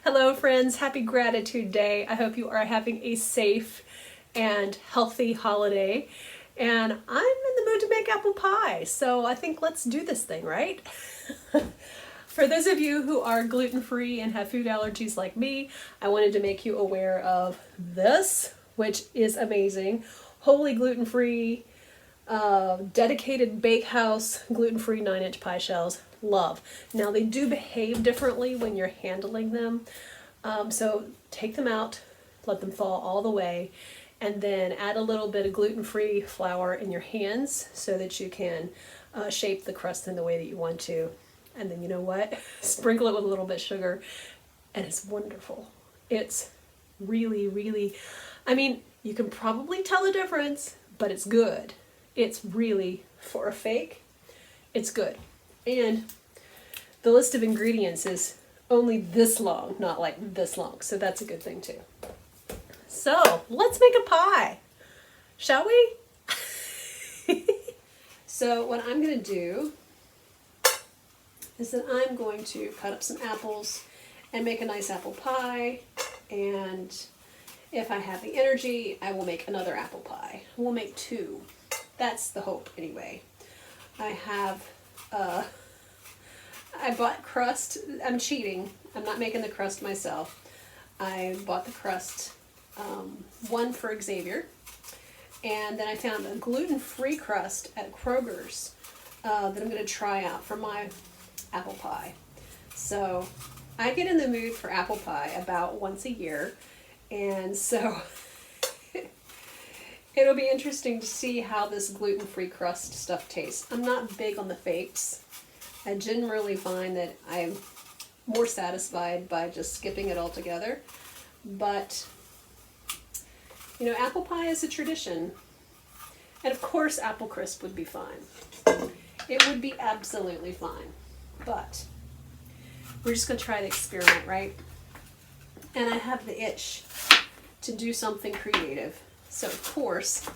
Hello friends, happy Gratitude Day. I hope you are having a safe and healthy holiday. And I'm in the mood to make apple pie, so I think let's do this thing, right? For those of you who are gluten-free and have food allergies like me, I wanted to make you aware of this, which is amazing. Wholly gluten-free, dedicated bakehouse, gluten-free 9-inch pie shells. Love. Now they do behave differently when you're handling them. So take them out, let them fall all the way, and then add a little bit of gluten-free flour in your hands so that you can shape the crust in the way that you want to. And then you know what? Sprinkle it with a little bit of sugar, and it's wonderful. It's really, really, I mean, you can probably tell the difference, but it's good. It's really, for a fake, it's good. And the list of ingredients is only this long, not like this long, so that's a good thing too. So let's make a pie, shall we? So what I'm going to do is that I'm going to cut up some apples and make a nice apple pie, and if I have the energy, I will make another apple pie. We'll make two. That's the hope anyway. I bought crust. I'm cheating. I'm not making the crust myself. I bought the crust, one for Xavier, and then I found a gluten-free crust at Kroger's that I'm going to try out for my apple pie. So I get in the mood for apple pie about once a year, and so it'll be interesting to see how this gluten-free crust stuff tastes. I'm not big on the fakes. I generally find that I'm more satisfied by just skipping it all together. But, you know, apple pie is a tradition. And of course, apple crisp would be fine. It would be absolutely fine. But we're just going to try the experiment, right? And I have the itch to do something creative. So, of course,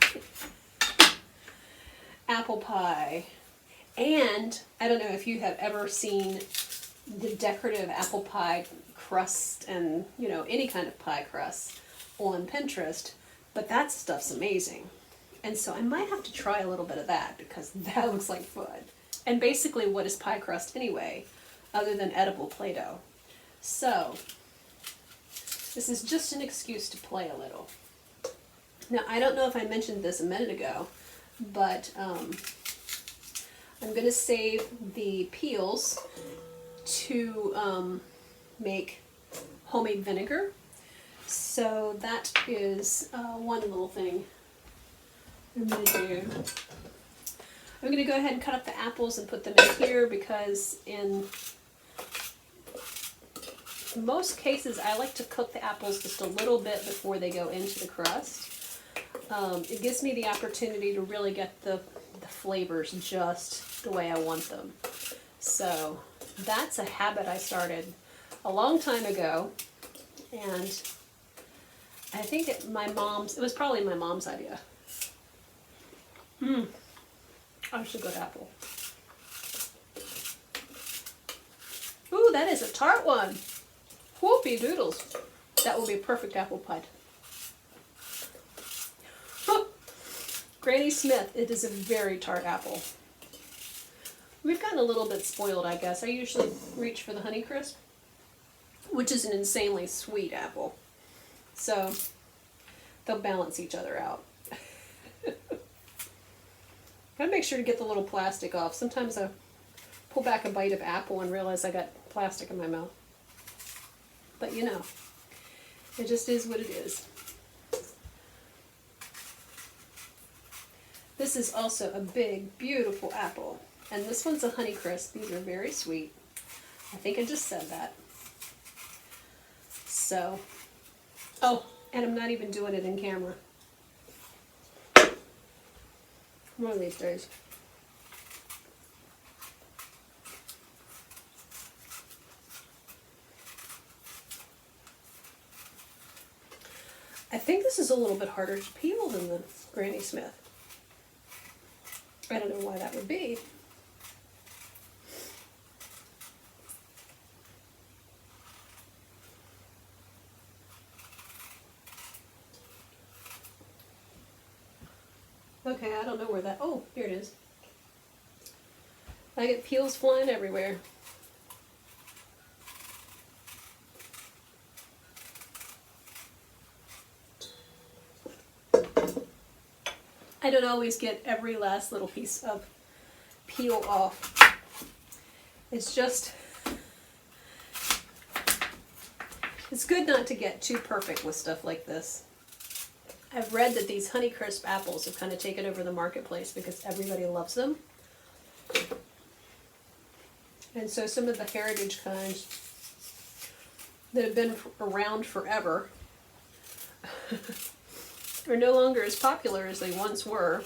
apple pie. And I don't know if you have ever seen the decorative apple pie crust and, you know, any kind of pie crust on Pinterest, but that stuff's amazing. And so I might have to try a little bit of that because that looks like fun. And basically, what is pie crust anyway, other than edible Play-Doh? So this is just an excuse to play a little. Now, I don't know if I mentioned this a minute ago, but I'm going to save the peels to make homemade vinegar. So that is one little thing I'm going to do. I'm going to go ahead and cut up the apples and put them in here because in most cases I like to cook the apples just a little bit before they go into the crust. It gives me the opportunity to really get the flavors just the way I want them. So that's a habit I started a long time ago, and I think it was probably my mom's idea. That's a good apple. Ooh, that is a tart one. Whoopie doodles. That will be a perfect apple pie. Granny Smith, it is a very tart apple. We've gotten a little bit spoiled, I guess. I usually reach for the Honeycrisp, which is an insanely sweet apple. So they'll balance each other out. Gotta make sure to get the little plastic off. Sometimes I pull back a bite of apple and realize I got plastic in my mouth. But you know, it just is what it is. This is also a big, beautiful apple. And this one's a Honeycrisp. These are very sweet. I think I just said that. So, oh, and I'm not even doing it in camera. One of these days. I think this is a little bit harder to peel than the Granny Smith. I don't know why that would be. Okay, I don't know where that, oh, here it is. I get peels flying everywhere. I don't always get every last little piece of peel off. It's just, it's good not to get too perfect with stuff like this. I've read that these Honeycrisp apples have kind of taken over the marketplace because everybody loves them. And so some of the heritage kinds that have been around forever are no longer as popular as they once were.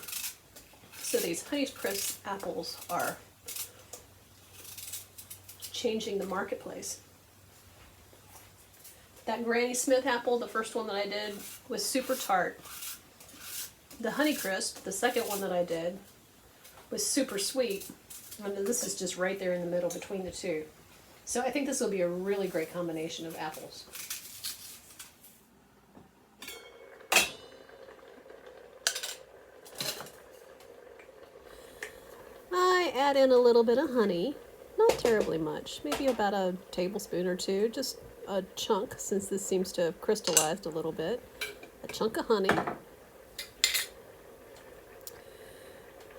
So these Honeycrisp apples are changing the marketplace. That Granny Smith apple, the first one that I did, was super tart. The Honeycrisp, the second one that I did, was super sweet. And this is just right there in the middle between the two. So I think this will be a really great combination of apples. I add in a little bit of honey, not terribly much, maybe about a tablespoon or two, just a chunk, since this seems to have crystallized a little bit. A chunk of honey.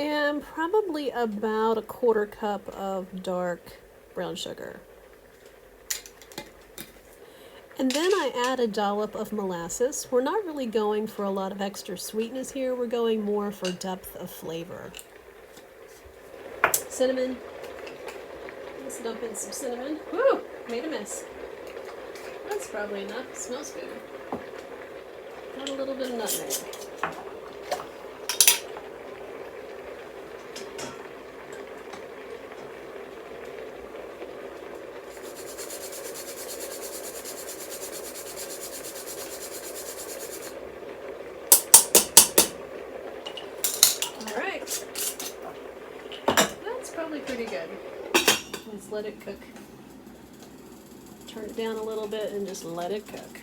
And probably about a 1/4 cup of dark brown sugar. And then I add a dollop of molasses. We're not really going for a lot of extra sweetness here. We're going more for depth of flavor. Cinnamon. Let's dump in some cinnamon. Woo! Made a mess. That's probably enough. It smells good. Got a little bit of nutmeg. Alright. That's probably pretty good. Let's let it cook. Turn it down a little bit and just let it cook.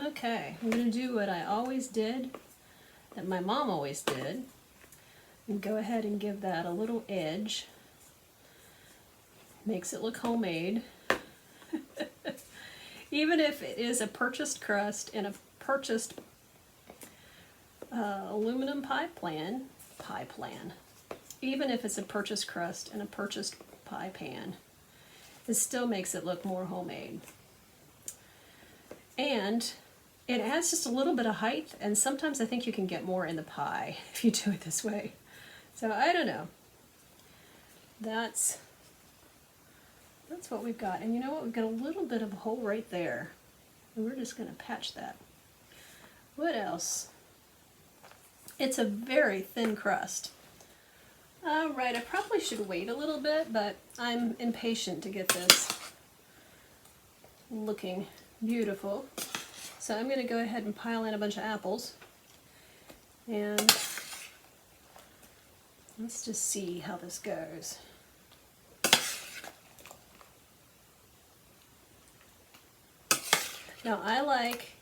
Okay, I'm going to do what I always did, that my mom always did, and go ahead and give that a little edge. Makes it look homemade. Even if it is a purchased crust and a purchased aluminum pie pan, even if it's a purchased crust and a purchased pie pan, it still makes it look more homemade. And it adds just a little bit of height, and sometimes I think you can get more in the pie if you do it this way. So I don't know. That's what we've got. And you know what? We've got a little bit of a hole right there. And we're just going to patch that. What else? It's a very thin crust. Alright, I probably should wait a little bit, but I'm impatient to get this looking beautiful. So I'm going to go ahead and pile in a bunch of apples. And let's just see how this goes. Now I like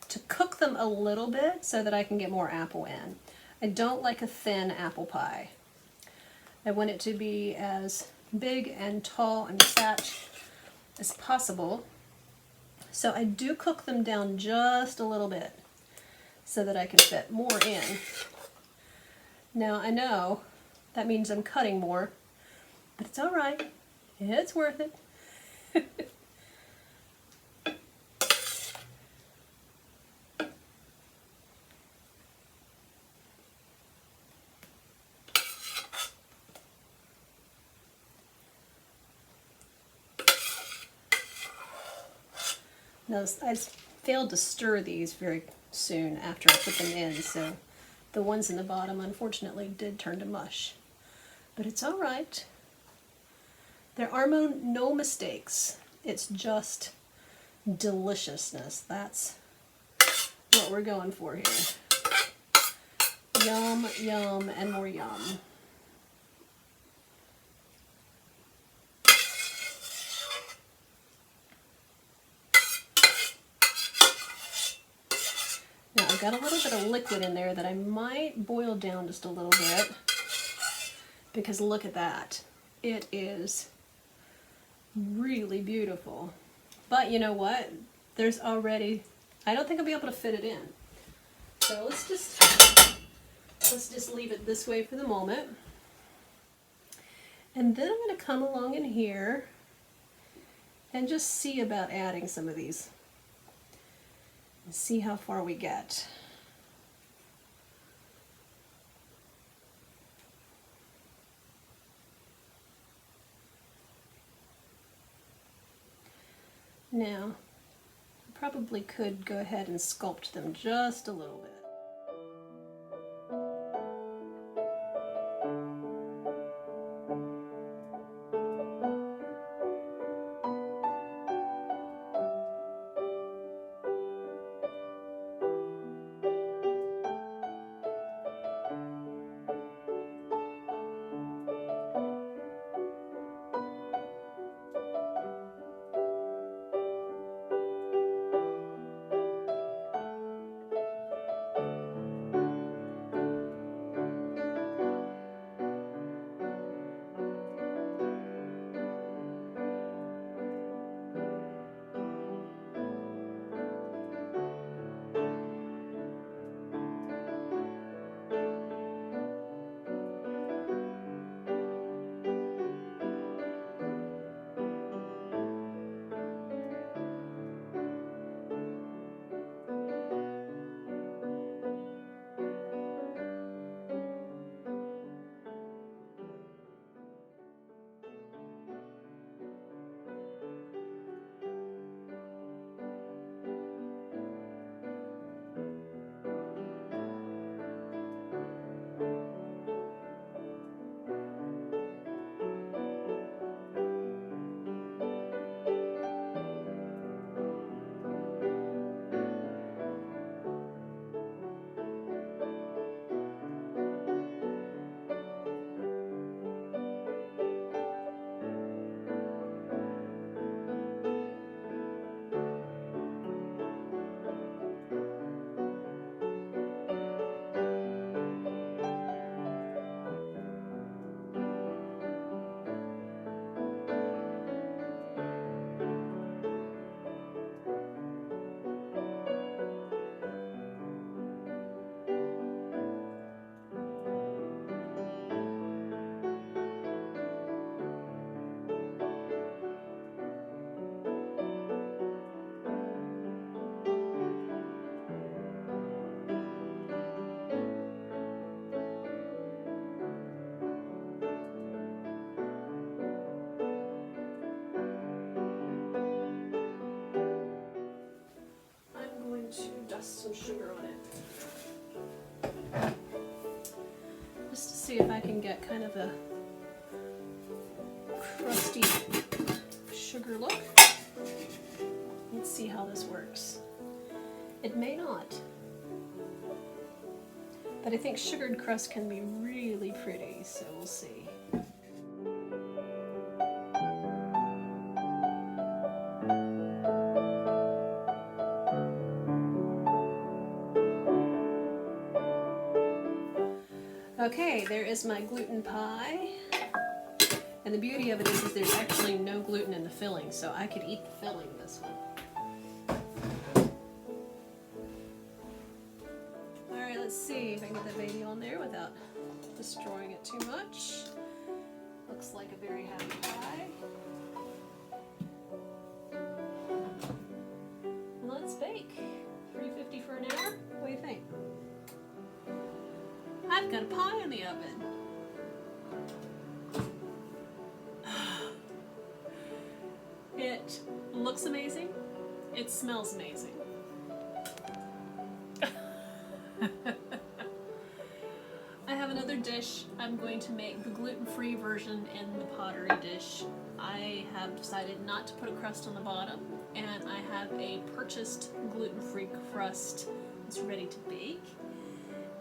to cook them a little bit so that I can get more apple in. I don't like a thin apple pie. I want it to be as big and tall and fat as possible. So I do cook them down just a little bit so that I can fit more in. Now I know that means I'm cutting more, but it's alright. It's worth it. Now, failed to stir these very soon after I put them in, so the ones in the bottom unfortunately did turn to mush. But it's all right. There are no mistakes. It's just deliciousness. That's what we're going for here. Yum, yum, and more yum. Now I've got a little bit of liquid in there that I might boil down just a little bit, because look at that. It is really beautiful. But you know what? There's already, I don't think I'll be able to fit it in. So let's just leave it this way for the moment. And then I'm going to come along in here and just see about adding some of these and see how far we get. Now, I probably could go ahead and sculpt them just a little bit. Some sugar on it, just to see if I can get kind of a crusty sugar look. Let's see how this works. It may not, but I think sugared crust can be really pretty, so we'll see. Okay, there is my gluten pie. And the beauty of it is there's actually no gluten in the filling, so I could eat the filling of this one. Alright, let's see if I can get that baby on there without destroying it too much. Looks like a very happy pie. Let's bake. 350 for an hour? What do you think? I've got a pie in the oven. It looks amazing. It smells amazing. I have another dish. I'm going to make the gluten-free version in the pottery dish. I have decided not to put a crust on the bottom, and I have a purchased gluten-free crust that's ready to bake.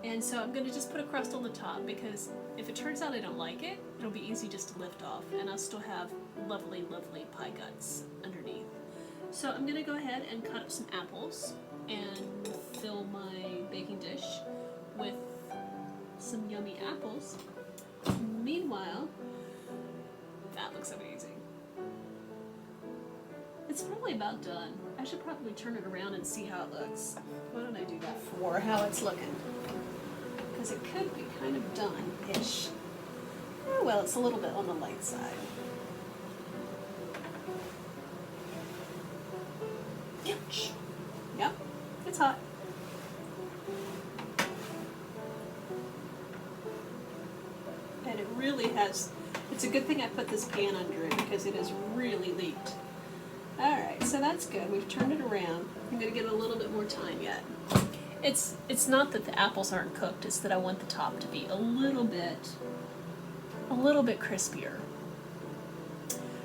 And so I'm going to just put a crust on the top, because if it turns out I don't like it, it'll be easy just to lift off, and I'll still have lovely, lovely pie guts underneath. So I'm going to go ahead and cut up some apples and fill my baking dish with some yummy apples. Meanwhile, that looks amazing. It's probably about done. I should probably turn it around and see how it looks. Why don't I do that for how it's looking? Because it could be kind of done-ish. Oh well, it's a little bit on the light side. Yep, it's hot. And it really has, it's a good thing I put this pan under it because it has really leaked. Alright, so that's good. We've turned it around. I'm going to give it a little bit more time yet. It's not that the apples aren't cooked, it's that I want the top to be a little bit crispier.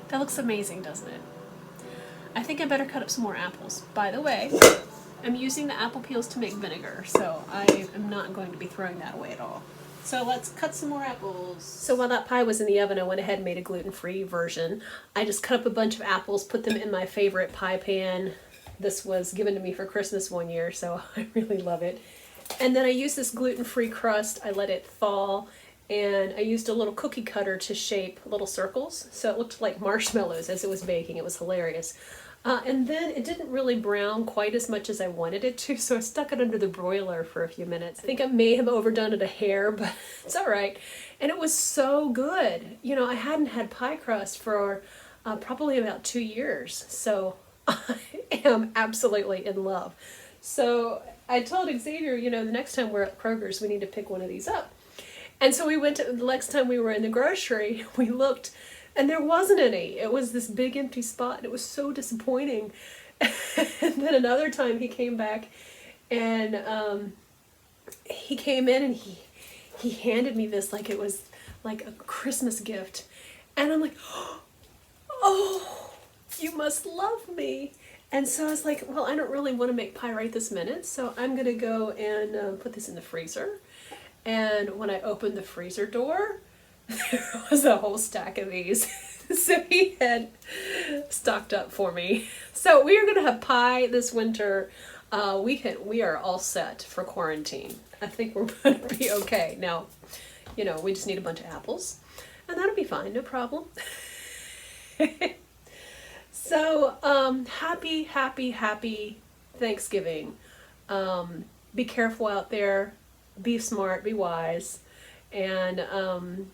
That looks amazing, doesn't it? I think I better cut up some more apples. By the way, I'm using the apple peels to make vinegar, so I am not going to be throwing that away at all. So let's cut some more apples. So while that pie was in the oven, I went ahead and made a gluten-free version. I just cut up a bunch of apples, put them in my favorite pie pan. This was given to me for Christmas one year, so I really love it. And then I used this gluten-free crust. I let it thaw, and I used a little cookie cutter to shape little circles, so it looked like marshmallows as it was baking. It was hilarious. And then it didn't really brown quite as much as I wanted it to, so I stuck it under the broiler for a few minutes. I think I may have overdone it a hair, but it's all right. And it was so good. You know, I hadn't had pie crust for probably about 2 years, so I am absolutely in love. So I told Xavier, you know, the next time we're at Kroger's, we need to pick one of these up. And so we went to, the next time we were in the grocery, we looked, and there wasn't any. It was this big empty spot, and it was so disappointing. And then another time he came back, and he came in and he handed me this like it was like a Christmas gift. And I'm like, oh, you must love me. And so I was like, well, I don't really want to make pie right this minute, so I'm going to go and put this in the freezer. And when I opened the freezer door, there was a whole stack of these. So he had stocked up for me. So we are going to have pie this winter. We are all set for quarantine. I think we're going to be okay. Now, you know, we just need a bunch of apples, and that'll be fine, no problem. So, happy Thanksgiving. Be careful out there. Be smart, be wise, and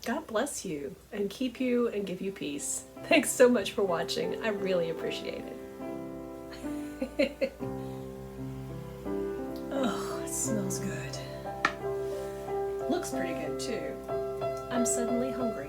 God bless you and keep you and give you peace. Thanks so much for watching. I really appreciate it. Oh, it smells good. Looks pretty good too. I'm suddenly hungry.